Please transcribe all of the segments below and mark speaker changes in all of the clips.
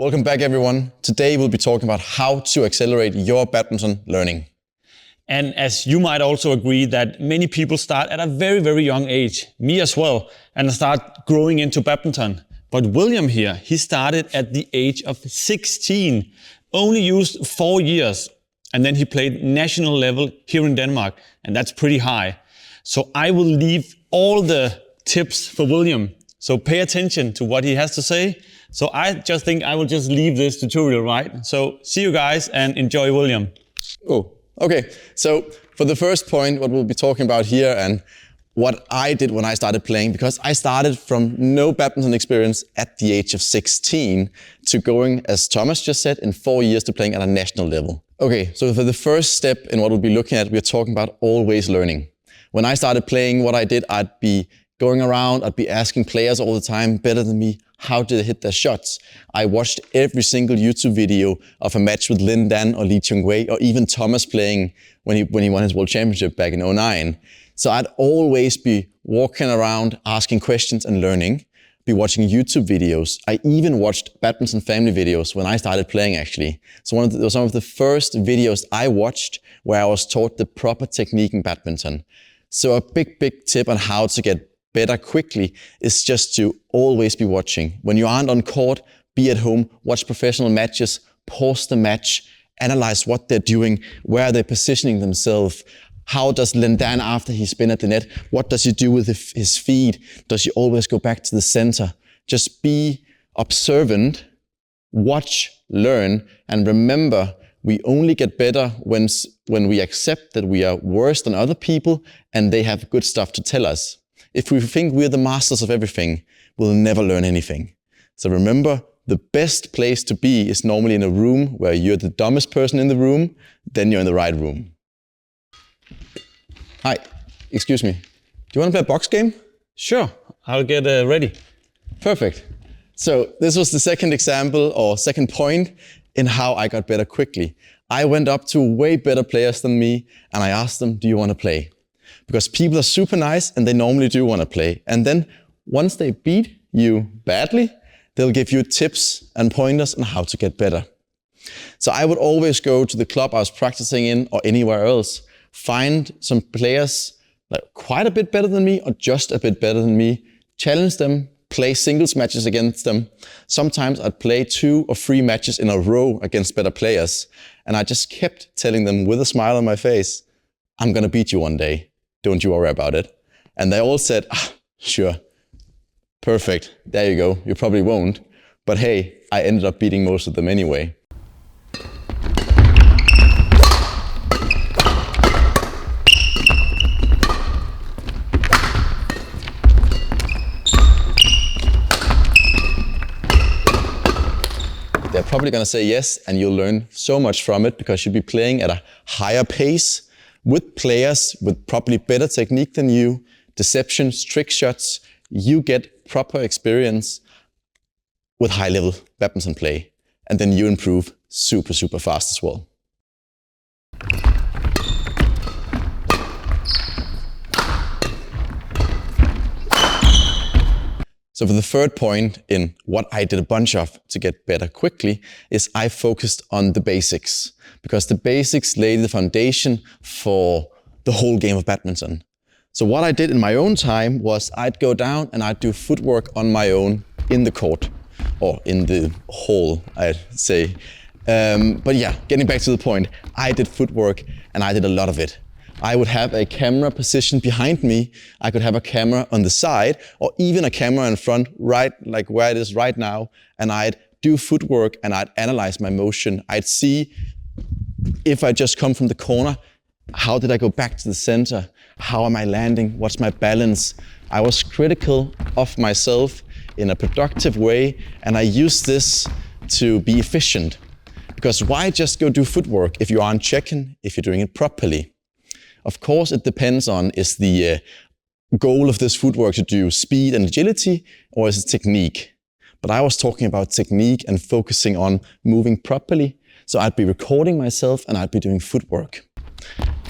Speaker 1: Welcome back, everyone. Today we'll be talking about how to accelerate your badminton learning.
Speaker 2: And as you might also agree that many people start at a very, very young age, me as well, and start growing into badminton. But William here, he started at the age of 16, only used 4 years, and then he played national level here in Denmark, and that's pretty high. So I will leave all the tips for William, so pay attention to what he has to say. So I just think I will just leave this tutorial, right? So see you guys and enjoy William.
Speaker 1: Oh, okay. So for the first point, what we'll be talking about here and what I did when I started playing, because I started from no badminton experience at the age of 16 to going, as Thomas just said, in 4 years to playing at a national level. Okay, so for the first step in what we'll be looking at, we're talking about always learning. When I started playing, what I did, I'd be going around, I'd be asking players all the time, better than me, how did they hit their shots? I watched every single YouTube video of a match with Lin Dan or Lee Chung Wei, or even Thomas playing when he won his world championship back in 2009. So I'd always be walking around, asking questions and learning, be watching YouTube videos. I even watched Badminton family videos when I started playing, actually. So some of the first videos I watched where I was taught the proper technique in badminton. So a big tip on how to get better quickly is just to always be watching. When you aren't on court, be at home, watch professional matches, pause the match, analyze what they're doing, where are they positioning themselves. How does Lin Dan, after he spin at the net, what does he do with his feet? Does he always go back to the center? Just be observant, watch, learn, and remember, we only get better when we accept that we are worse than other people and they have good stuff to tell us. If we think we're the masters of everything, we'll never learn anything. So remember, the best place to be is normally in a room where you're the dumbest person in the room, then you're in the right room. Hi, excuse me. Do you want to play a box game?
Speaker 2: Sure, I'll get ready.
Speaker 1: Perfect. So this was the second example or second point in how I got better quickly. I went up to way better players than me and I asked them, do you want to play? Because people are super nice and they normally do want to play. And then once they beat you badly, they'll give you tips and pointers on how to get better. So I would always go to the club I was practicing in or anywhere else, find some players that are quite a bit better than me or just a bit better than me, challenge them, play singles matches against them. Sometimes I'd play 2 or 3 matches in a row against better players. And I just kept telling them with a smile on my face, I'm going to beat you one day. Don't you worry about it. And they all said, sure, perfect, there you go, you probably won't. But hey, I ended up beating most of them anyway. They're probably going to say yes, and you'll learn so much from it because you'll be playing at a higher pace with players with probably better technique than you, deceptions, trick shots. You get proper experience with high-level badminton play, and then you improve super fast as well. So for the third point in what I did a bunch of to get better quickly is I focused on the basics, because the basics lay the foundation for the whole game of badminton. So what I did in my own time was I'd go down and I'd do footwork on my own in the court, or in the hall, I'd say. But yeah, getting back to the point, I did footwork and I did a lot of it. I would have a camera positioned behind me. I could have a camera on the side or even a camera in front, right like where it is right now. And I'd do footwork and I'd analyze my motion. I'd see if I just come from the corner, how did I go back to the center? How am I landing? What's my balance? I was critical of myself in a productive way, and I used this to be efficient. Because why just go do footwork if you aren't checking if you're doing it properly? Of course, it depends on, is the goal of this footwork to do speed and agility, or is it technique? But I was talking about technique and focusing on moving properly. So I'd be recording myself and I'd be doing footwork.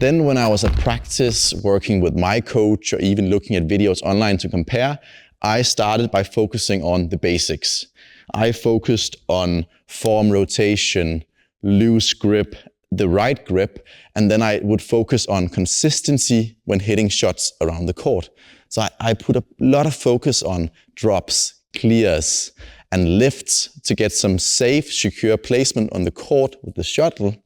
Speaker 1: Then when I was at practice, working with my coach or even looking at videos online to compare, I started by focusing on the basics. I focused on form rotation, loose grip, the right grip, and then I would focus on consistency when hitting shots around the court. So I put a lot of focus on drops, clears, and lifts to get some safe, secure placement on the court with the shuttle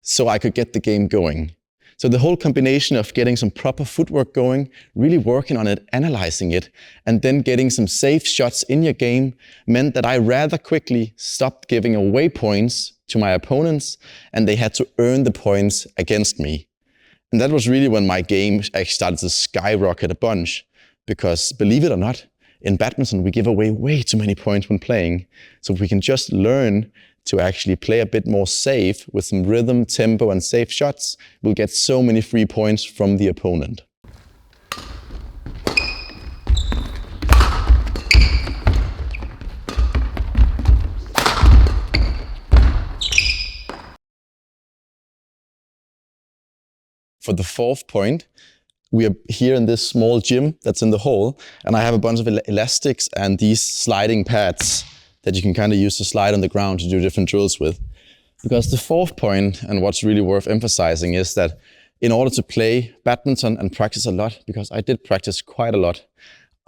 Speaker 1: so I could get the game going. So the whole combination of getting some proper footwork going, really working on it, analyzing it, and then getting some safe shots in your game meant that I rather quickly stopped giving away points to my opponents, and they had to earn the points against me. And that was really when my game actually started to skyrocket a bunch, because believe it or not, in badminton we give away way too many points when playing. So if we can just learn to actually play a bit more safe with some rhythm, tempo, and safe shots, we'll get so many free points from the opponent. For the fourth point, we are here in this small gym that's in the hall, and I have a bunch of elastics and these sliding pads that you can kind of use to slide on the ground to do different drills with. Because the fourth point, and what's really worth emphasizing, is that in order to play badminton and practice a lot, because I did practice quite a lot,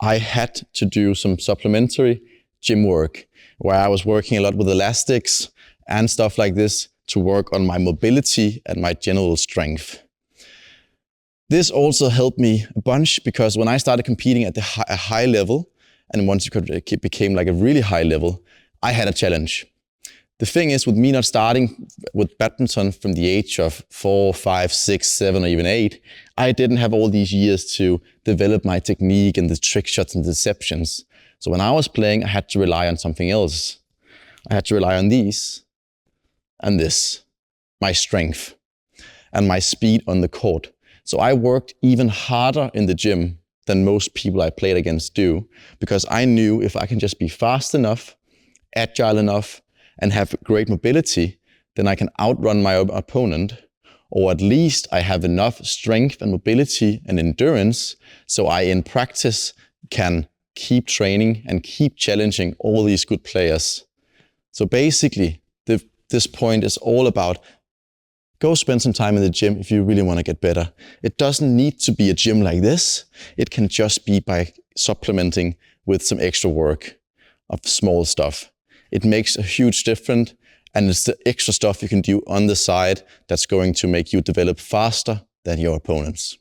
Speaker 1: I had to do some supplementary gym work, where I was working a lot with elastics and stuff like this to work on my mobility and my general strength. This also helped me a bunch, because when I started competing at a high level, and once it became like a really high level, I had a challenge. The thing is, with me not starting with badminton from the age of 4, 5, 6, 7, or even 8, I didn't have all these years to develop my technique and the trick shots and deceptions. So when I was playing, I had to rely on something else. I had to rely on these and this, my strength and my speed on the court. So I worked even harder in the gym than most people I played against do, because I knew if I can just be fast enough, agile enough, and have great mobility, then I can outrun my opponent, or at least I have enough strength and mobility and endurance so I in practice can keep training and keep challenging all these good players. So basically, this point is all about go spend some time in the gym if you really want to get better. It doesn't need to be a gym like this. It can just be by supplementing with some extra work of small stuff. It makes a huge difference, and it's the extra stuff you can do on the side that's going to make you develop faster than your opponents.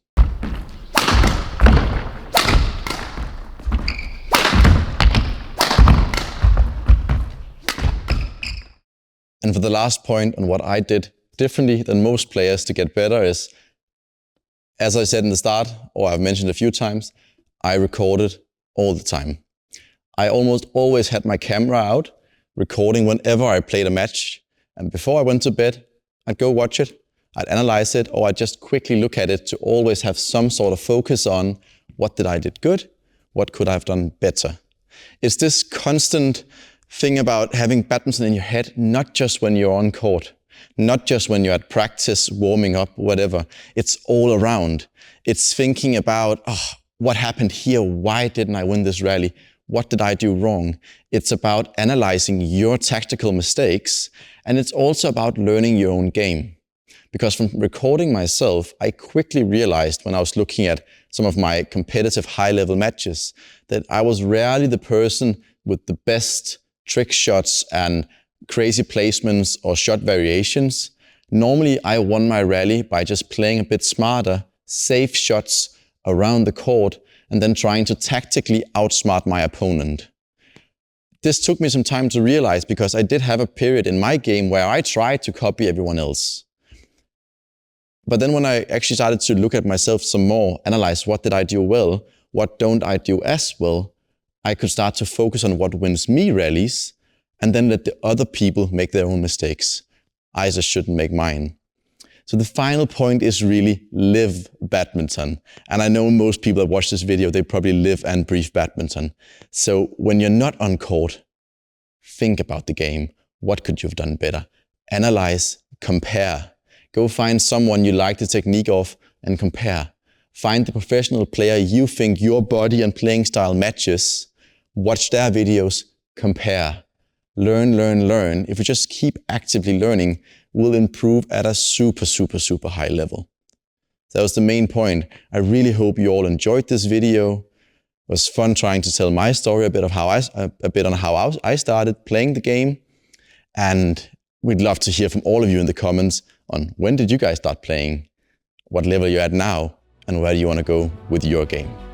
Speaker 1: And for the last point on what I did differently than most players to get better is, as I said in the start, or I've mentioned a few times, I recorded all the time. I almost always had my camera out, recording whenever I played a match. And before I went to bed, I'd go watch it, I'd analyze it, or I'd just quickly look at it to always have some sort of focus on what did I did good, what could I have done better. It's this constant thing about having badminton in your head, not just when you're on court, not just when you're at practice, warming up, whatever. It's all around. It's thinking about, what happened here? Why didn't I win this rally? What did I do wrong? It's about analyzing your tactical mistakes, and it's also about learning your own game. Because from recording myself, I quickly realized when I was looking at some of my competitive high-level matches that I was rarely the person with the best trick shots and crazy placements or shot variations. Normally, I won my rally by just playing a bit smarter, safe shots around the court, and then trying to tactically outsmart my opponent. This took me some time to realize, because I did have a period in my game where I tried to copy everyone else. But then when I actually started to look at myself some more, analyze what did I do well, what don't I do as well, I could start to focus on what wins me rallies, and then let the other people make their own mistakes. I just shouldn't make mine. So the final point is really live badminton. And I know most people that watch this video, they probably live and breathe badminton. So when you're not on court, think about the game. What could you have done better? Analyze, compare. Go find someone you like the technique of and compare. Find the professional player you think your body and playing style matches. Watch their videos, compare, learn, learn, learn. If we just keep actively learning, we'll improve at a super, super, super high level. That was the main point. I really hope you all enjoyed this video. It was fun trying to tell my story a bit on how I started playing the game. And we'd love to hear from all of you in the comments on when did you guys start playing, what level you're at now, and where do you want to go with your game.